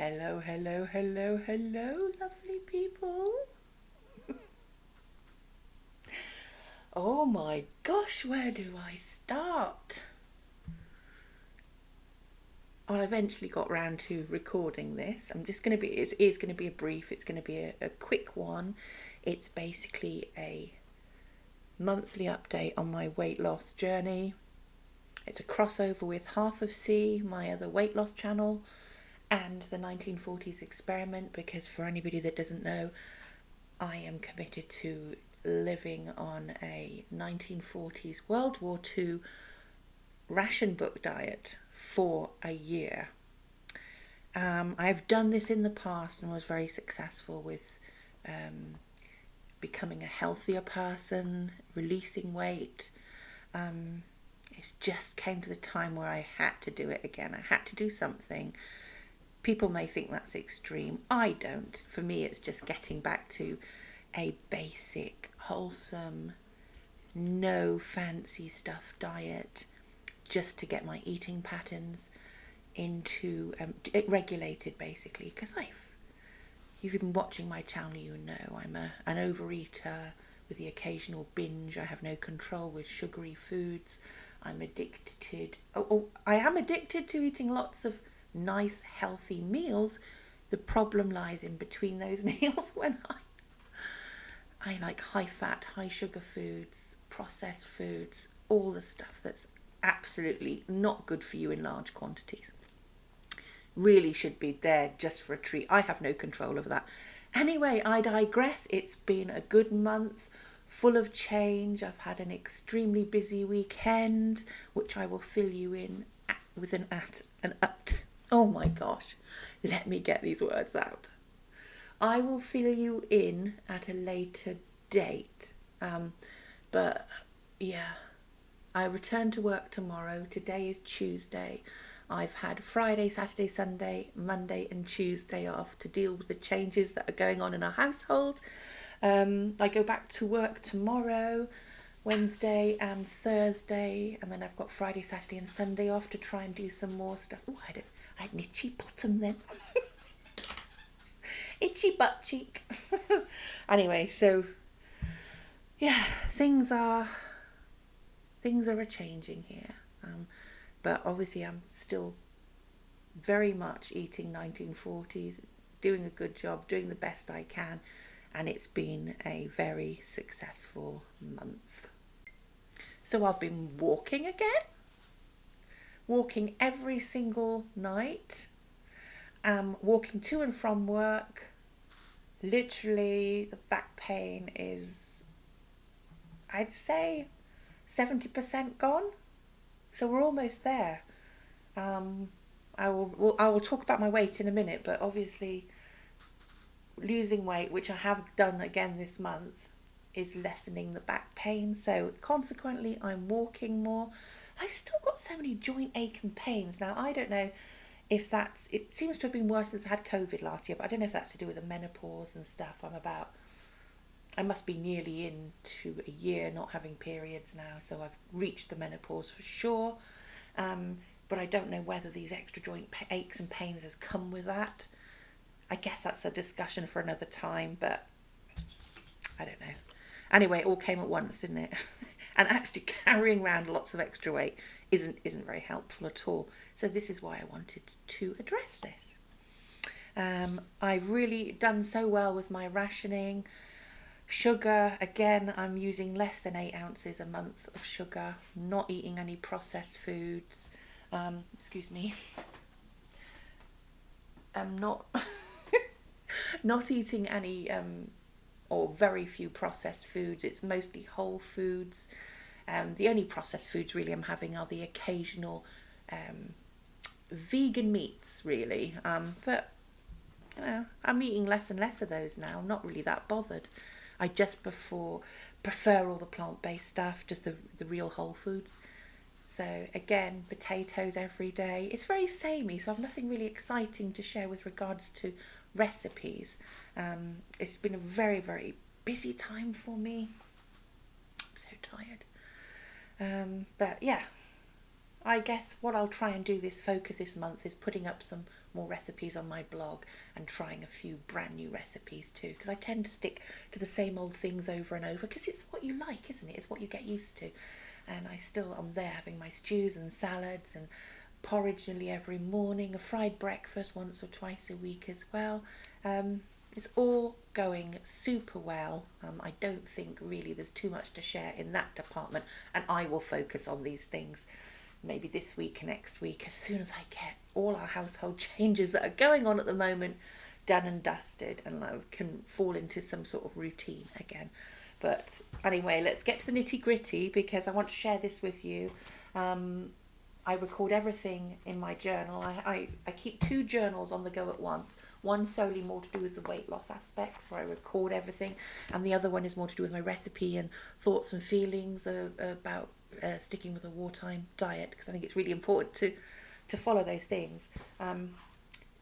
Hello, hello, hello, hello, lovely people. Oh my gosh, where do I start? I eventually got round to recording this. It is going to be a brief, it's going to be a quick one. It's basically a monthly update on my weight loss journey. It's a crossover with Half of C, my other weight loss channel, and the 1940s experiment, because for anybody that doesn't know, I am committed to living on a 1940s World War II ration book diet for a year. I've done this in the past and was very successful with becoming a healthier person, releasing weight. It just came to the time where I had to do it again. I had to do something. People may think that's extreme. I don't. For me, it's just getting back to a basic, wholesome, no fancy stuff diet, just to get my eating patterns into regulated, basically. Because you've been watching my channel, you know I'm an overeater with the occasional binge. I have no control with sugary foods. I'm addicted. I am addicted to eating lots of nice, healthy meals. The problem lies in between those meals when I like high fat, high sugar foods, processed foods, all the stuff that's absolutely not good for you in large quantities. Really should be there just for a treat. I have no control of that. Anyway, I digress. It's been a good month, full of change. I've had an extremely busy weekend, which I will fill you in with an up. Oh my gosh, let me get these words out. I will fill you in at a later date. But yeah, I return to work tomorrow. Today is Tuesday. I've had Friday, Saturday, Sunday, Monday and Tuesday off to deal with the changes that are going on in our household. I go back to work tomorrow, Wednesday and Thursday, and then I've got Friday, Saturday and Sunday off to try and do some more stuff. Oh, I had an itchy bottom then. Itchy butt cheek. Anyway, so yeah, things are a changing here. But obviously I'm still very much eating 1940s, doing a good job, doing the best I can, and it's been a very successful month. So I've been walking again, walking every single night, walking to and from work. Literally, the back pain is, I'd say, 70% gone. So we're almost there. I will talk about my weight in a minute, but obviously losing weight, which I have done again this month, is lessening the back pain. So consequently, I'm walking more. I've still got so many joint ache and pains. Now, I don't know if it seems to have been worse since I had COVID last year, but I don't know if that's to do with the menopause and stuff. I must be nearly into a year not having periods now, so I've reached the menopause for sure. But I don't know whether these extra joint aches and pains has come with that. I guess that's a discussion for another time, but I don't know. Anyway, it all came at once, didn't it? And actually carrying around lots of extra weight isn't very helpful at all. So this is why I wanted to address this. I've really done so well with my rationing. Sugar, again, I'm using less than 8 ounces a month of sugar, not eating any processed foods. Excuse me. I'm not not eating any or very few processed foods. It's mostly whole foods. The only processed foods really I'm having are the occasional vegan meats, really. But you know, I'm eating less and less of those now. I'm not really that bothered. I just prefer all the plant-based stuff, just the real whole foods. So again, potatoes every day. It's very samey, so I've nothing really exciting to share with regards to recipes. It's been a very, very busy time for me. I'm so tired. But yeah, I guess what I'll try and do this focus this month is putting up some more recipes on my blog and trying a few brand new recipes too, because I tend to stick to the same old things over and over because it's what you like, isn't it? It's what you get used to. And I'm there having my stews and salads and porridge nearly every morning, a fried breakfast once or twice a week as well. It's all going super well. I don't think really there's too much to share in that department, and I will focus on these things maybe this week and next week as soon as I get all our household changes that are going on at the moment done and dusted, and I can fall into some sort of routine again. But anyway, let's get to the nitty gritty because I want to share this with you. I record everything in my journal. I keep 2 journals on the go at once. One solely more to do with the weight loss aspect, where I record everything, and the other one is more to do with my recipe and thoughts and feelings about sticking with a wartime diet, because I think it's really important to follow those things.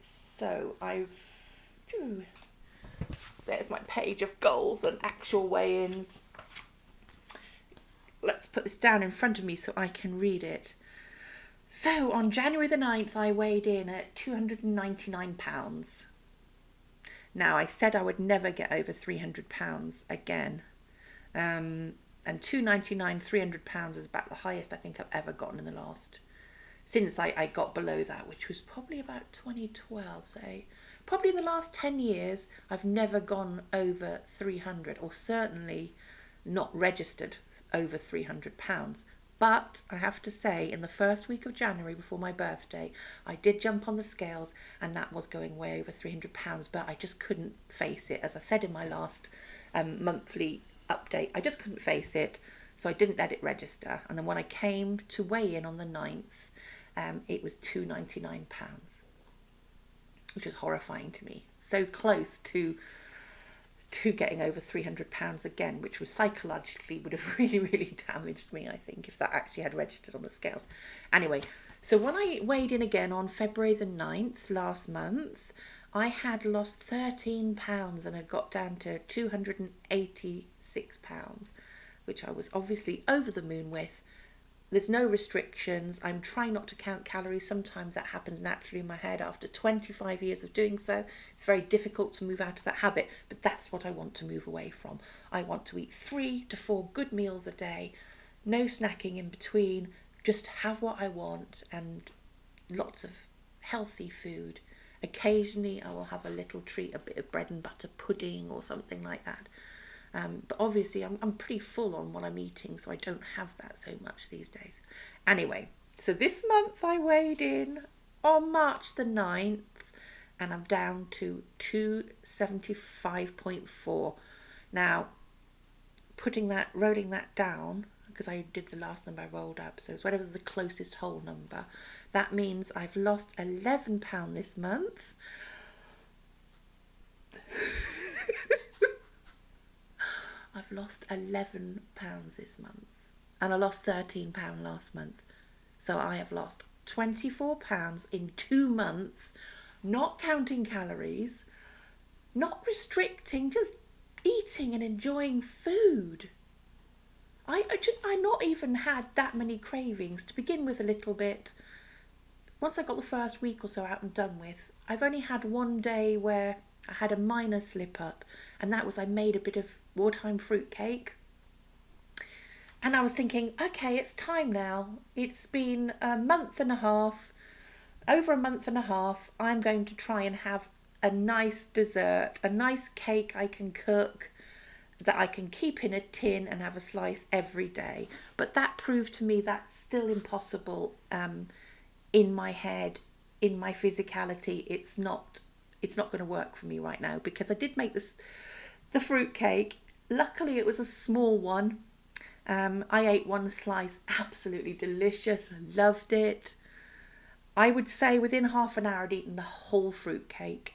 So there's my page of goals and actual weigh-ins. Let's put this down in front of me so I can read it. So on January the 9th, I weighed in at 299 pounds. Now, I said I would never get over 300 pounds again. And 299, 300 pounds is about the highest I think I've ever gotten in the last, since I got below that, which was probably about 2012. So probably in the last 10 years, I've never gone over 300, or certainly not registered over 300 pounds. But I have to say, in the first week of January before my birthday, I did jump on the scales, and that was going way over 300 pounds, but I just couldn't face it. As I said in my last monthly update, I just couldn't face it, so I didn't let it register. And then when I came to weigh in on the 9th, it was 299 pounds, which was horrifying to me. So close to getting over 300 pounds again, which was psychologically would have really, really damaged me, I think, if that actually had registered on the scales. Anyway, so when I weighed in again on February the 9th last month, I had lost 13 pounds and had got down to 286 pounds, which I was obviously over the moon with. There's no restrictions. I'm trying not to count calories. Sometimes that happens naturally in my head after 25 years of doing so. It's very difficult to move out of that habit, but that's what I want to move away from. I want to eat 3 to 4 good meals a day, no snacking in between, just have what I want and lots of healthy food. Occasionally I will have a little treat, a bit of bread and butter pudding or something like that. But obviously I'm pretty full on what I'm eating, so I don't have that so much these days. Anyway, so this month I weighed in on March the 9th, and I'm down to 275.4. Now, rolling that down, because I did the last number I rolled up, so it's whatever's the closest whole number. That means I've lost 11 pounds this month. I've lost 11 pounds this month, and I lost 13 pounds last month. So I have lost 24 pounds in 2 months, not counting calories, not restricting, just eating and enjoying food. I not even had that many cravings to begin with. A little bit. Once I got the first week or so out and done with, I've only had one day where I had a minor slip up, and that was I made a bit of wartime fruitcake. And I was thinking, okay, it's time now. It's been a month and a half, over a month and a half. I'm going to try and have a nice dessert, a nice cake I can cook, that I can keep in a tin and have a slice every day. But that proved to me that's still impossible in my head, in my physicality. It's not going to work for me right now, because I did make the fruit cake. Luckily it was a small one. I ate one slice, absolutely delicious, loved it. I would say within half an hour I'd eaten the whole fruit cake,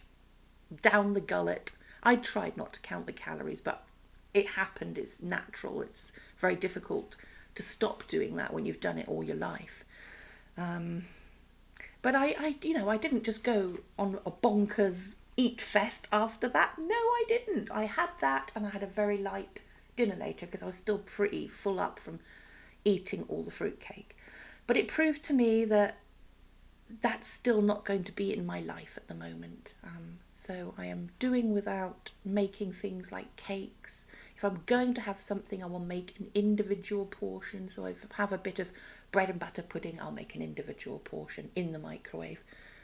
down the gullet. I tried not to count the calories, but it happened. It's natural. It's very difficult to stop doing that when you've done it all your life. But I didn't just go on a bonkers eat fest after that. No, I didn't. I had that, and I had a very light dinner later because I was still pretty full up from eating all the fruitcake. But it proved to me that that's still not going to be in my life at the moment. So I am doing without making things like cakes. If I'm going to have something, I will make an individual portion. So if I have a bit of bread and butter pudding, I'll make an individual portion in the microwave.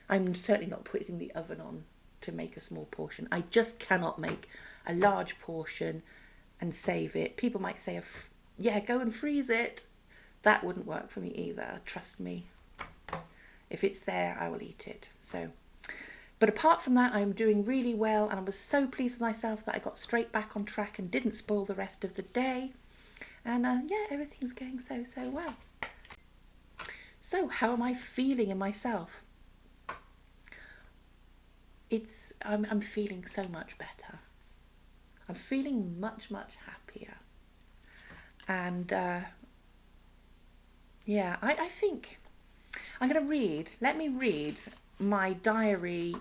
I'm certainly not putting the oven on to make a small portion. I just cannot make a large portion and save it. People might say, yeah, go and freeze it. That wouldn't work for me either, trust me. If it's there, I will eat it. So, but apart from that, I'm doing really well, and I was so pleased with myself that I got straight back on track and didn't spoil the rest of the day. And yeah, everything's going so well. So how am I feeling in myself? I'm feeling so much better. I'm feeling much happier. And yeah, I think I'm going to let me read my diary.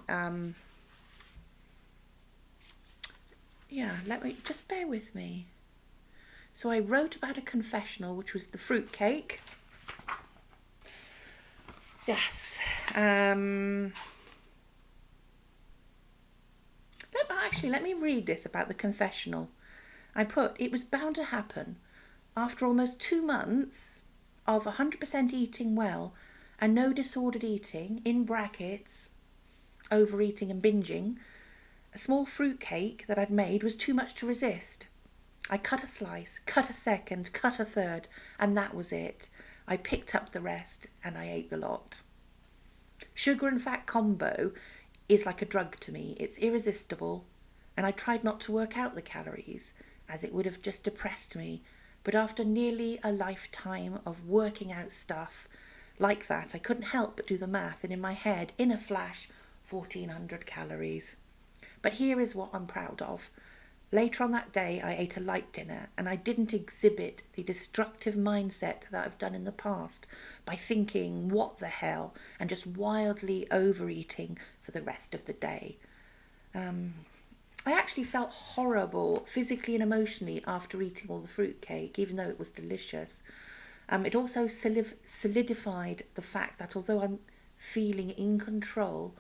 Just bear with me. So I wrote about a confessional, which was the fruitcake. Yes. Actually, let me read this about the confessional. I put, it was bound to happen. After almost 2 months of 100% eating well and no disordered eating, in brackets, overeating and binging, a small fruitcake that I'd made was too much to resist. I cut a slice, cut a second, cut a third, and that was it. I picked up the rest and I ate the lot. Sugar and fat combo is like a drug to me. It's irresistible, and I tried not to work out the calories, as it would have just depressed me. But after nearly a lifetime of working out stuff like that, I couldn't help but do the math, and in my head, in a flash, 1,400 calories. But here is what I'm proud of. Later on that day, I ate a light dinner, and I didn't exhibit the destructive mindset that I've done in the past by thinking, what the hell, and just wildly overeating for the rest of the day. I actually felt horrible physically and emotionally after eating all the fruitcake, even though it was delicious. It also solidified the fact that although I'm feeling in control,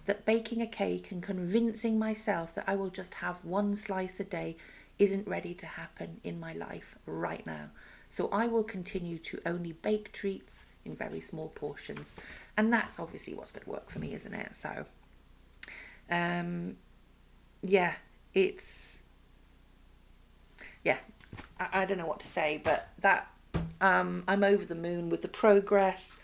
that baking a cake and convincing myself that I will just have one slice a day isn't ready to happen in my life right now. So I will continue to only bake treats in very small portions. And that's obviously what's going to work for me, isn't it? So, yeah, I don't know what to say, but that, I'm over the moon with the progress.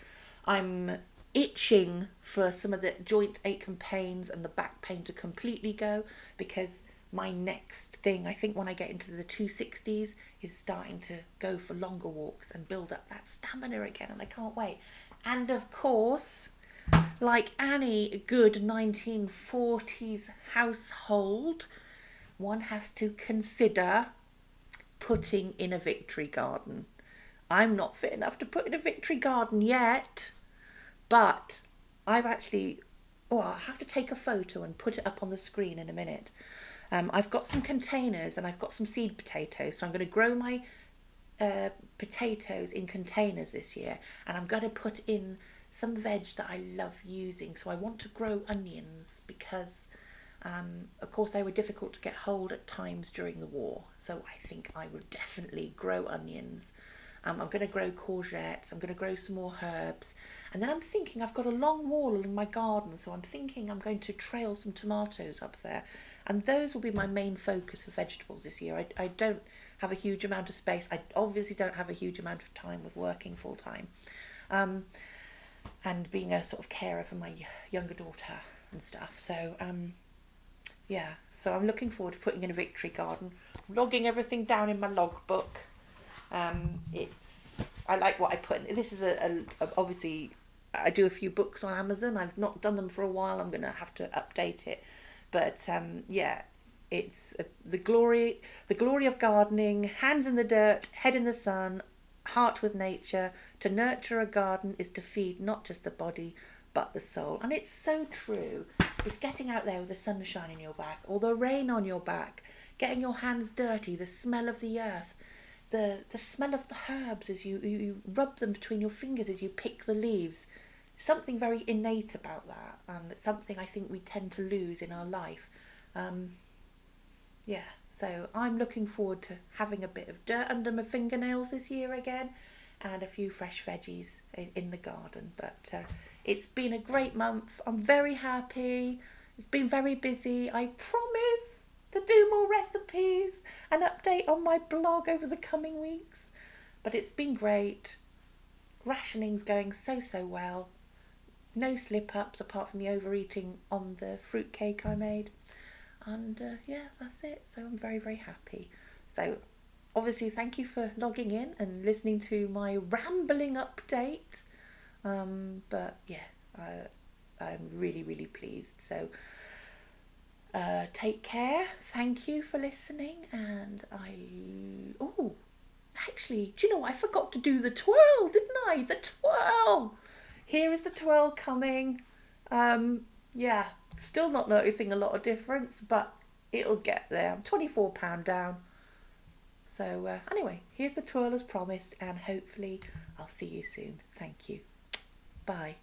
I'm itching for some of the joint ache and pains and the back pain to completely go, because my next thing, I think when I get into the 260s, is starting to go for longer walks and build up that stamina again, and I can't wait. And of course, like any good 1940s household, one has to consider putting in a victory garden. I'm not fit enough to put in a victory garden yet, but I've actually, I'll have to take a photo and put it up on the screen in a minute. I've got some containers and I've got some seed potatoes, so I'm going to grow my potatoes in containers this year, and I'm going to put in some veg that I love using. So I want to grow onions because, of course, they were difficult to get hold at times during the war, so I think I would definitely grow onions. I'm going to grow courgettes, I'm going to grow some more herbs, and then I'm thinking I've got a long wall in my garden, so I'm thinking I'm going to trail some tomatoes up there, and those will be my main focus for vegetables this year. I don't have a huge amount of space. I obviously don't have a huge amount of time with working full time, and being a sort of carer for my younger daughter and stuff. So yeah, so I'm looking forward to putting in a victory garden, logging everything down in my logbook. I like what I put in. This is obviously, I do a few books on Amazon. I've not done them for a while. I'm going to have to update it. But yeah, it's the glory of gardening, hands in the dirt, head in the sun, heart with nature. To nurture a garden is to feed not just the body, but the soul. And it's so true. It's getting out there with the sunshine in your back or the rain on your back, getting your hands dirty, the smell of the earth. the smell of the herbs as you rub them between your fingers as you pick the leaves. Something very innate about that, and it's something I think we tend to lose in our life. Um, yeah, so I'm looking forward to having a bit of dirt under my fingernails this year again, and a few fresh veggies in the garden. But it's been a great month. I'm very happy. It's been very busy. I promise to do more recipes and update on my blog over the coming weeks. But it's been great. Rationing's going so well. No slip ups apart from the overeating on the fruit cake I made. And yeah, that's it. So I'm very happy. So obviously, thank you for logging in and listening to my rambling update. But yeah, I'm really pleased. So take care. Thank you for listening. And actually, do you know what? I forgot to do the twirl, didn't I? The twirl. Here is the twirl coming. Yeah, still not noticing a lot of difference, but it'll get there. I'm £24 down. So anyway, here's the twirl as promised, and hopefully I'll see you soon. Thank you. Bye.